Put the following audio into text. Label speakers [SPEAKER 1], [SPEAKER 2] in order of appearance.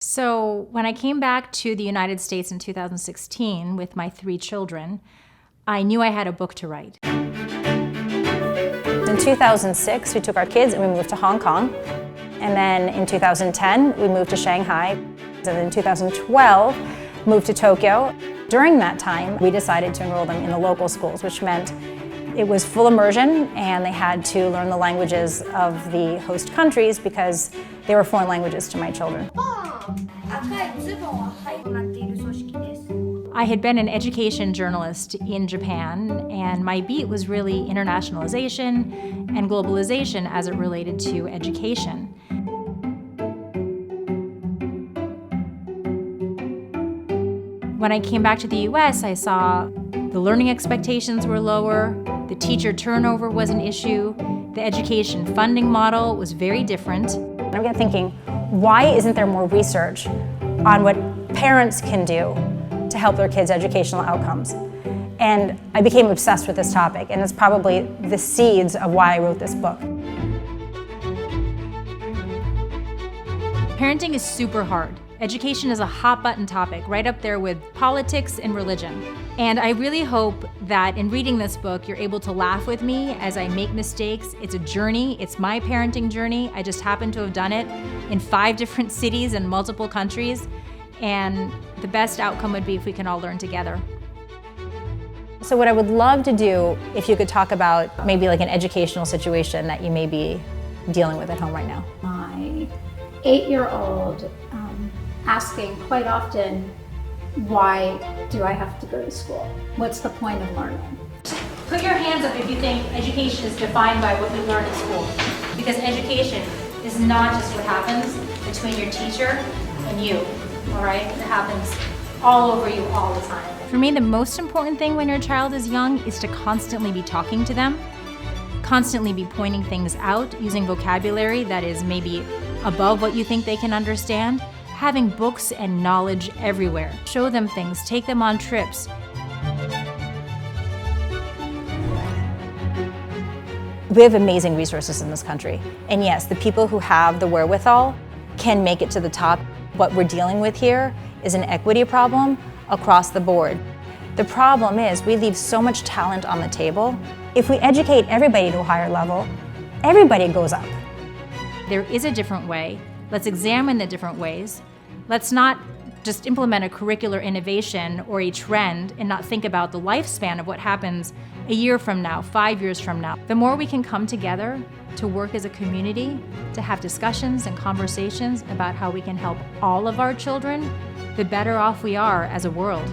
[SPEAKER 1] So when I came back to the United States in 2016 with my 3 children, I knew I had a book to write.
[SPEAKER 2] In 2006, we took our kids and we moved to Hong Kong. And then in 2010, we moved to Shanghai. And then in 2012, moved to Tokyo. During that time, we decided to enroll them in the local schools, which meant it was full immersion and they had to learn the languages of the host countries because they were foreign languages to my children.
[SPEAKER 1] I had been an education journalist in Japan, and my beat was really internationalization and globalization as it related to education. When I came back to the US, I saw the learning expectations were lower, the teacher turnover was an issue, the education funding model was very different.
[SPEAKER 2] I got thinking, why isn't there more research on what parents can do to help their kids' educational outcomes? And I became obsessed with this topic, and it's probably the seeds of why I wrote this book.
[SPEAKER 1] Parenting is super hard. Education is a hot button topic, right up there with politics and religion. And I really hope that in reading this book, you're able to laugh with me as I make mistakes. It's a journey, it's my parenting journey. I just happen to have done it in 5 different cities and multiple countries. And the best outcome would be if we can all learn together.
[SPEAKER 2] So what I would love to do, if you could talk about maybe like an educational situation that you may be dealing with at home right now.
[SPEAKER 3] My 8-year-old asking quite often, why do I have to go to school? What's the point of learning?
[SPEAKER 1] Put your hands up if you think education is defined by what you learn at school. Because education is not just what happens between your teacher and you, all right? It happens all over you all the time. For me, the most important thing when your child is young is to constantly be talking to them, constantly be pointing things out, using vocabulary that is maybe above what you think they can understand, having books and knowledge everywhere. Show them things, take them on trips.
[SPEAKER 2] We have amazing resources in this country. And yes, the people who have the wherewithal can make it to the top. What we're dealing with here is an equity problem across the board. The problem is we leave so much talent on the table. If we educate everybody to a higher level, everybody goes up.
[SPEAKER 1] There is a different way. Let's examine the different ways. Let's not just implement a curricular innovation or a trend and not think about the lifespan of what happens a year from now, 5 years from now. The more we can come together to work as a community, to have discussions and conversations about how we can help all of our children, the better off we are as a world.